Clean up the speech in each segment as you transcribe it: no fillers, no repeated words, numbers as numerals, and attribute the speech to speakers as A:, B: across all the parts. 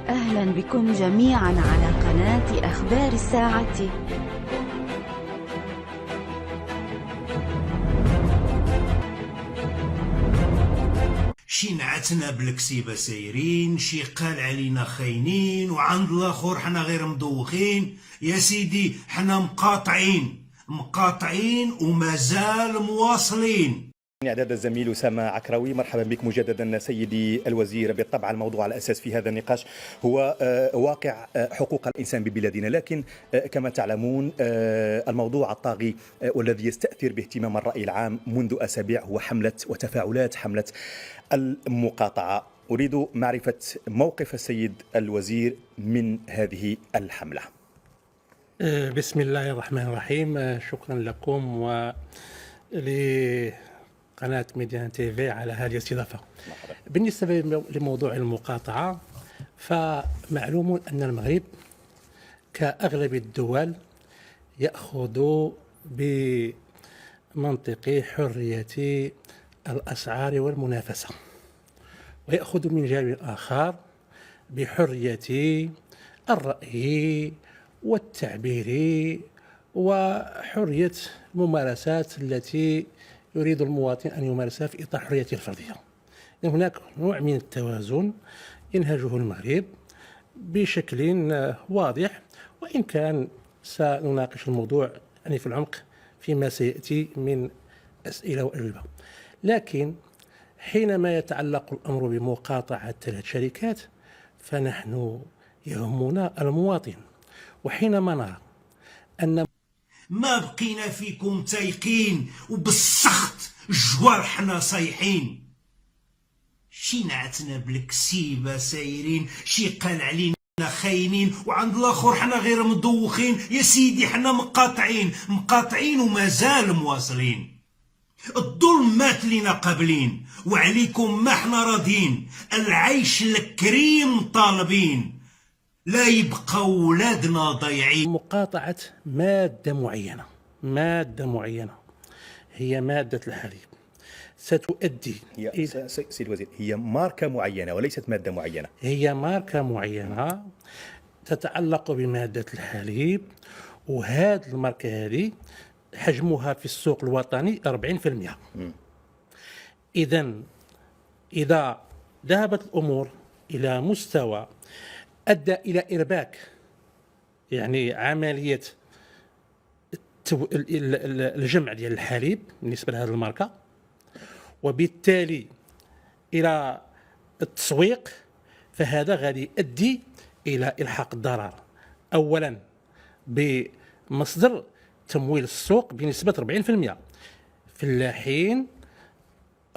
A: أهلا بكم جميعا على قناة أخبار الساعة.
B: شي نعتنا بالكسيبه سايرين، شي قال علينا خاينين، وعند الاخر حنا غير مدوخين. يا سيدي حنا مقاطعين ومازال مواصلين.
C: إعداد الزميل أسامة عكراوي. مرحبا بك مجددا سيدي الوزير. بالطبع الموضوع الأساس في هذا النقاش هو واقع حقوق الإنسان ببلادنا، لكن كما تعلمون الموضوع الطاغي والذي يستأثر باهتمام الرأي العام منذ أسابيع هو حملة وتفاعلات حملة المقاطعة. أريد معرفة موقف السيد الوزير من هذه الحملة.
D: بسم الله الرحمن الرحيم. شكرا لكم قناة ميديان تيفي على هذه الاستضافة. بالنسبة لموضوع المقاطعة، فمعلوم أن المغرب كأغلب الدول يأخذ بمنطق حرية الأسعار والمنافسة، ويأخذ من جانب آخر بحرية الرأي والتعبير وحرية الممارسات التي يريد المواطن أن يمارسها في إطار حريته الفردية. هناك نوع من التوازن ينهجه المغرب بشكل واضح، وإن كان سنناقش الموضوع يعني في العمق فيما سيأتي من أسئلة وأجوبة. لكن حينما يتعلق الأمر بمقاطعة 3 شركات فنحن يهمنا المواطن، وحينما نرى أن
B: ما بقينا فيكم تايقين وبالسخط الجوار حنا صايحين. شي نعتنا بالكسيبه سايرين، شي قال علينا خاينين، وعند الاخر حنا غير مدوخين. يا سيدي حنا مقاطعين ومازال مواصلين. الظلم مات لينا قابلين، وعليكم ما حنا راضين. العيش الكريم طالبين، لا يبقى ولادنا ضايعين.
D: مقاطعة مادة معينة هي مادة الحليب ستؤدي
C: سيد الوزير، هي ماركة معينة وليست مادة معينة.
D: هي ماركة معينة تتعلق بمادة الحليب، وهذه الماركة هذه حجمها في السوق الوطني 40%. إذا ذهبت الأمور إلى مستوى أدى إلى إرباك يعني عملية الجمع ديال الحليب بالنسبة لهذه الماركة، وبالتالي إلى التسويق، فهذا غادي يؤدي إلى إلحاق الضرر أولا بمصدر تمويل السوق بنسبة 40%. فلاحين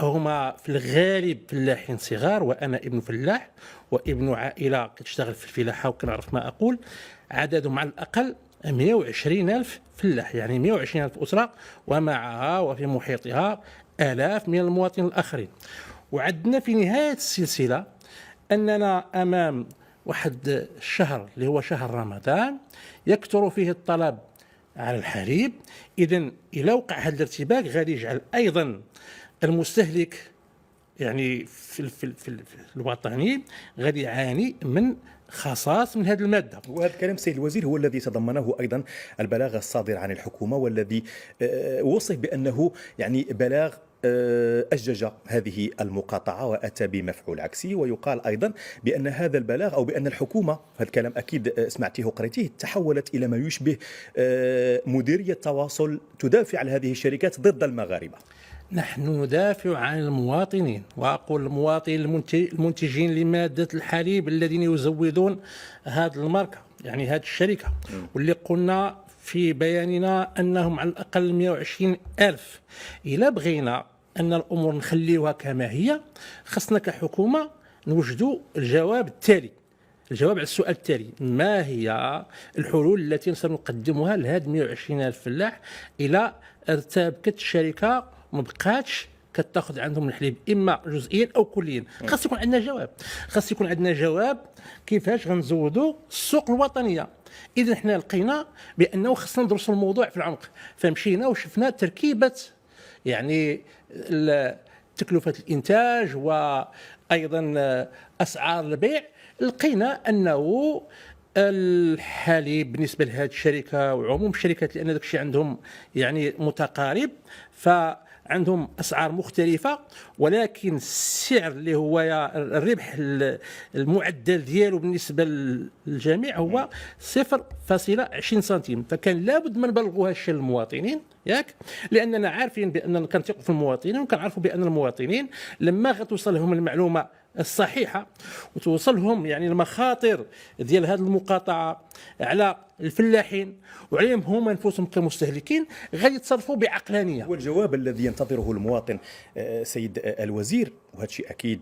D: هما في الغالب فلاحين صغار، وأنا ابن فلاح وابن عائلة كتشتغل في الفلاحة وكنعرف ما أقول. عددهم على الأقل 120,000 فلاح، يعني 120,000 أسرة، ومعها وفي محيطها آلاف من المواطنين الآخرين. وعدنا في نهاية السلسلة أننا أمام واحد الشهر اللي هو شهر رمضان يكثر فيه الطلب على الحليب. إذن إلى وقع هذا الارتباك غادي يجعل أيضا المستهلك يعني في الوطني غادي يعاني من خصاص من هذه المادة.
C: وهذا الكلام سيد الوزير هو الذي تضمنه أيضا البلاغ الصادر عن الحكومة، والذي وصف بأنه يعني بلاغ أجج هذه المقاطعة وأتى بمفعول عكسي. ويقال أيضا بأن هذا البلاغ أو بأن الحكومة، هذا الكلام أكيد سمعتيه وقريتيه، تحولت إلى ما يشبه مديرية تواصل تدافع عن هذه الشركات ضد المغاربة.
D: نحن ندافع عن المواطنين، وأقول المواطنين المنتجين لمادة الحليب الذين يزودون هذه الماركة يعني هذه الشركة، واللي قلنا في بياننا أنهم على الأقل 120,000. إلا بغينا أن الأمور نخليوها كما هي، خصنا كحكومة نوجدوا الجواب على السؤال التالي: ما هي الحلول التي سنقدمها لهذه 120,000 فلاح إلى ارتبكت الشركة ما بقاتش كتاخذ عندهم الحليب اما جزئيا او كليا؟ خاص يكون عندنا جواب كيفاش غنزودوا السوق الوطنيه. اذا حنا لقينا بانه خصنا ندرسوا الموضوع في العمق، فمشينا وشفنا تركيبه يعني تكلفه الانتاج وايضا اسعار البيع لقينا انه الحليب بالنسبه لهذه الشركه وعموم الشركات، لان داك الشيء عندهم يعني متقارب، فعندهم اسعار مختلفه، ولكن السعر اللي هو الربح المعدل ديالو بالنسبه للجميع هو 0.20 سنتيم. فكان لابد ما نبلغوا هذا الشيء للمواطنين، ياك، لاننا عارفين باننا كنثقوا في المواطنين، وكنعرفوا بان المواطنين لما غتوصل لهم المعلومه الصحيحه وتوصلهم يعني المخاطر ديال هذه المقاطعه على الفلاحين وعليهم هما انفسهم كمستهلكين، غادي يتصرفوا بعقلانيه.
C: والجواب الذي ينتظره المواطن سيد الوزير، وهذا الشيء اكيد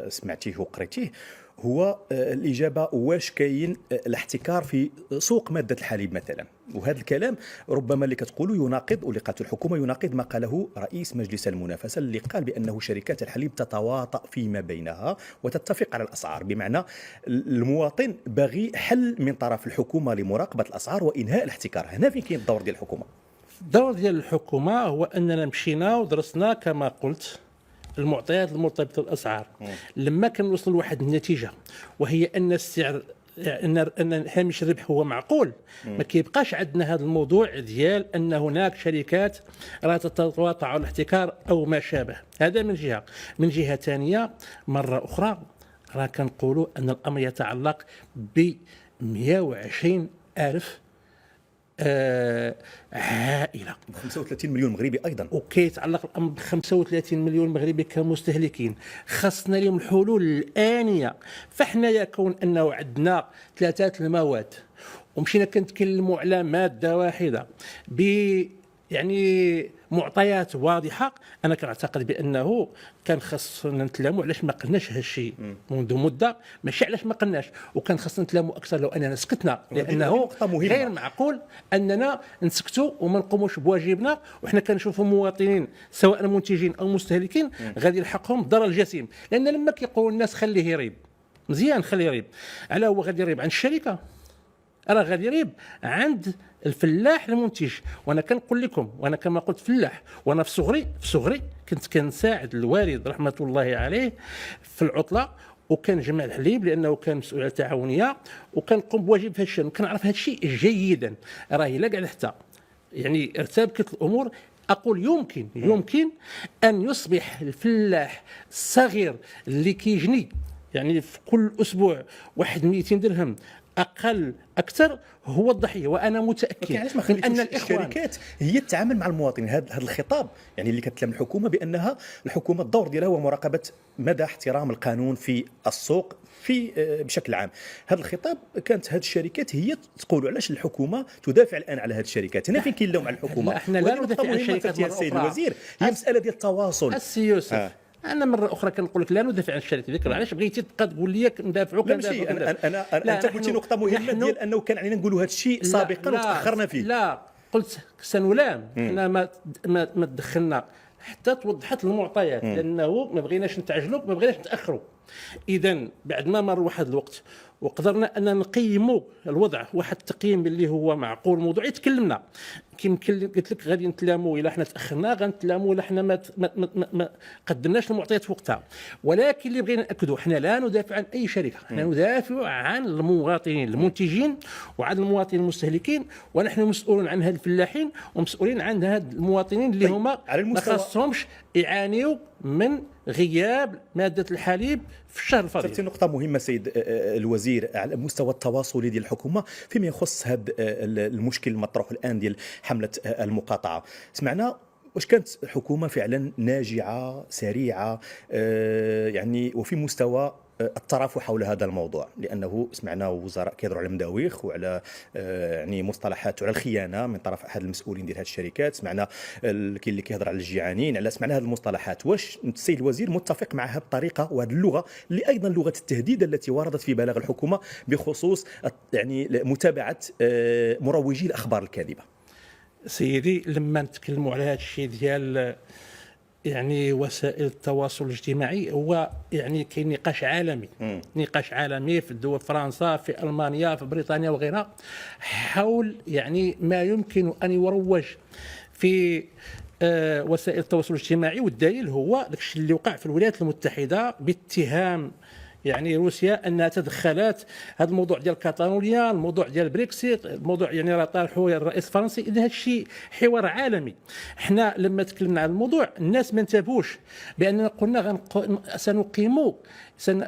C: سمعتيه وقريتيه، هو الإجابة واش كاين الاحتكار في سوق مادة الحليب مثلا. وهذا الكلام ربما اللي كتقولوا يناقض، واللي قالته الحكومة يناقض ما قاله رئيس مجلس المنافسة اللي قال بأنه شركات الحليب تتواطأ فيما بينها وتتفق على الأسعار، بمعنى المواطن باغي حل من طرف الحكومة لمراقبة الأسعار وإنهاء الاحتكار. هنا فين كاين الدور ديال الحكومة؟
D: الدور ديال الحكومة هو أننا مشينا ودرسنا كما قلت المعطيات المرتبطه بالاسعار. لما كنوصل لواحد النتيجه وهي ان السعر ان هامش الربح هو معقول، ما كيبقاش عندنا هذا الموضوع ديال ان هناك شركات راه تتواطا على الاحتكار او ما شابه. هذا من جهه. من جهه ثانيه مره اخرى راه كنقولوا ان الامر يتعلق ب 120 ألف عائله،
C: 35 مليون مغربي ايضا،
D: وكيتعلق الامر ب 35 مليون مغربي كمستهلكين، خاصنا لهم الحلول الانيه. فاحنا كون انه عندنا ثلاثه المواد ومشينا كنتكلموا على ماده واحده يعني معطيات واضحه، انا كنعتقد بانه كان خاصنا نتلاموا علاش ما قلناش هذا الشيء منذ مده، ماشي علاش ما قلناش، وكان خاصنا نتلاموا اكثر لو اننا سكتنا، لانه غير معقول اننا نسكتوا وما نقوموش بواجبنا، وحنا كنشوفوا مواطنين سواء منتجين او مستهلكين غادي يلحقهم ضرر الجسيم. لان لما كيقولوا الناس خليه يريب، مزيان خليه يريب، على هو غادي يريب عند الشركه؟ راه غادي يريب عند الفلاح المنتج. وانا كنقول لكم، وانا كما قلت فلاح، وانا في صغري كنت كنساعد الوالد رحمه الله عليه في العطله، وكان جمع الحليب لانه كان مسؤول على التعاونيه، وكنقوم بواجب في هذا الشان، وكنعرف هذا الشيء جيدا. راه الا قاعد حتى يعني ارتبكت الامور، اقول يمكن ان يصبح الفلاح الصغير اللي كيجني يعني في كل اسبوع واحد 200 درهم اقل اكثر هو الضحيه. وانا متاكد
C: من ان الشركات هي تتعامل مع المواطن. هذا الخطاب يعني اللي كتلام الحكومه بانها الحكومه الدور ديالها هو مراقبه مدى احترام القانون في السوق في بشكل عام. هذا الخطاب كانت هذه الشركات هي تقول، علاش الحكومه تدافع الان على هذه الشركات؟ هنا فين كاين اللوم على الحكومه؟
D: احنا لا ندافع عن الشركات يا
C: السيد الوزير، هي مساله ديال التواصل.
D: السي يوسف انا مره اخرى كنقول لك لا ندافع عن الشركه ذكر، علاش بغيتي تبقى تقول لي ندافعوا
C: انا انت قلتي نقطه مهمه ديال انه كان علينا نقولوا هذا الشيء سابقا وتاخرنا فيه.
D: لا قلت سنلام، حنا ما تدخلنا حتى توضحت المعطيات، لانه ما بغيناش نتعجلوا ما بغيناش نتاخروا. اذا بعد ما مر واحد الوقت وقدرنا ان نقيموا الوضع واحد التقييم اللي هو معقول موضوعي، تكلمنا كيما قلت لك غادي نتلاموا الا حنا تاخرنا، غنتلاموا الا حنا ما قدمناش المعطيات في وقتها. ولكن اللي بغينا ناكدوا، حنا لا ندافع عن اي شركه، حنا ندافع عن المواطنين المنتجين وعن المواطنين المستهلكين، ونحن مسؤولون عن هاد الفلاحين ومسؤولين عن هاد المواطنين اللي هما ما خاصهمش يعانيوا من غياب ماده الحليب في الشهر الفضيل.
C: ثالث نقطة مهمة سيد الوزير على المستوى التواصلي ديال الحكومة فيما يخص هذا المشكل المطروح الآن ديال حملة المقاطعة. سمعنا واش كانت الحكومة فعلا ناجعة سريعة يعني وفي مستوى الترافع حول هذا الموضوع؟ لانه سمعنا وزراء كيهضروا على المداويخ وعلى يعني مصطلحات وعلى الخيانه من طرف احد المسؤولين ديال هذه الشركات، سمعنا كاين اللي كيهضر على الجيعانين، سمعنا هذه المصطلحات. واش السيد الوزير متفق مع هذه الطريقه وهذه اللغه اللي ايضا لغه التهديد التي وردت في بلاغ الحكومه بخصوص يعني متابعه مروجي الاخبار الكاذبه؟
D: سيدي لما نتكلموا على هذا الشيء ديال يعني وسائل التواصل الاجتماعي، هو يعني كاين نقاش عالمي في الدول، فرنسا، في المانيا، في بريطانيا وغيرها، حول يعني ما يمكن ان يروج في وسائل التواصل الاجتماعي. والدليل هو داكشي اللي وقع في الولايات المتحده باتهام يعني روسيا انها تدخلات هذا الموضوع ديال كاتالونيا، الموضوع ديال بريكسيت، الموضوع يعني راه طرحه الرئيس الفرنسي. اذا هذا الشيء حوار عالمي. احنا لما تكلمنا عن الموضوع الناس ما انتبهوش باننا قلنا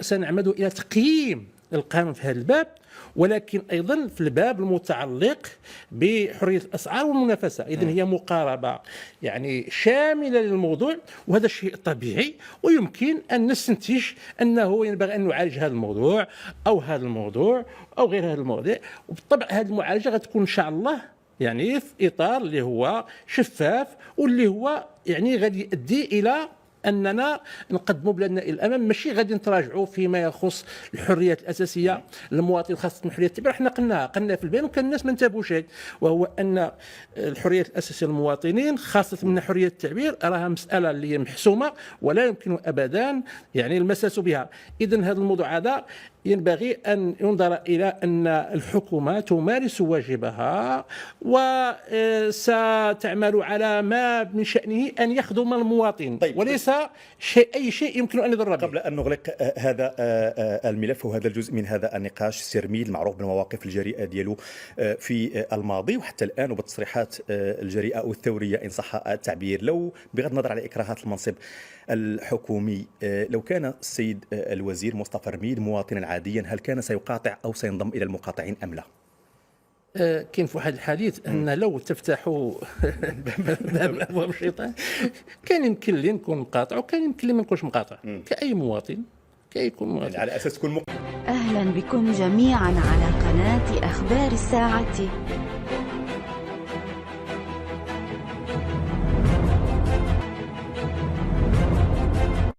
D: سنعمد الى تقييم القانون في هذا الباب، ولكن ايضا في الباب المتعلق بحريه الاسعار والمنافسه. اذا هي مقاربه يعني شامله للموضوع، وهذا شيء طبيعي، ويمكن ان نستنتج انه ينبغي ان نعالج هذا الموضوع او هذا الموضوع او غير هذا الموضوع. وبالطبع هذه المعالجه غتكون ان شاء الله يعني في اطار اللي هو شفاف، واللي هو يعني غادي يؤدي الى اننا نقدموا بلادنا الى الامام، ماشي غادي نتراجعوا فيما يخص الحريات الاساسيه للمواطن، خاصه من حريه التعبير. احنا قلنا في البيان وكان الناس ما انتبهوش، وهو ان الحريات الاساسيه للمواطنين خاصه من حريه التعبير راها مساله اللي هي محسومه ولا يمكن ابدا يعني المساس بها. اذا هذا الموضوع هذا ينبغي أن ينظر إلى أن الحكومة تمارس واجبها وستعمل على ما من شأنه أن يخدم المواطن.
C: طيب.
D: وليس أي شيء يمكن أن يضر به.
C: قبل أن نغلق هذا الملف وهذا الجزء من هذا النقاش، سيرميل معروف بالمواقف الجريئة ديالو في الماضي وحتى الآن، وبالتصريحات الجريئة أو الثورية إن صح التعبير، لو بغض النظر على إكراهات المنصب الحكومي، لو كان السيد الوزير مصطفى رميل مواطنا عاديا، هل كان سيقاطع أو سينضم إلى المقاطعين أم لا؟
D: كاين في واحد الحديث ان لو تفتحوا باب ابواب الشيطان كان يمكن لي نكون مقاطع وكان يمكن لي ما نكونش مقاطع كاي مواطن كيكون مواطن.
C: يعني على اساس تكون
A: اهلا بكم جميعا على قناه اخبار الساعه.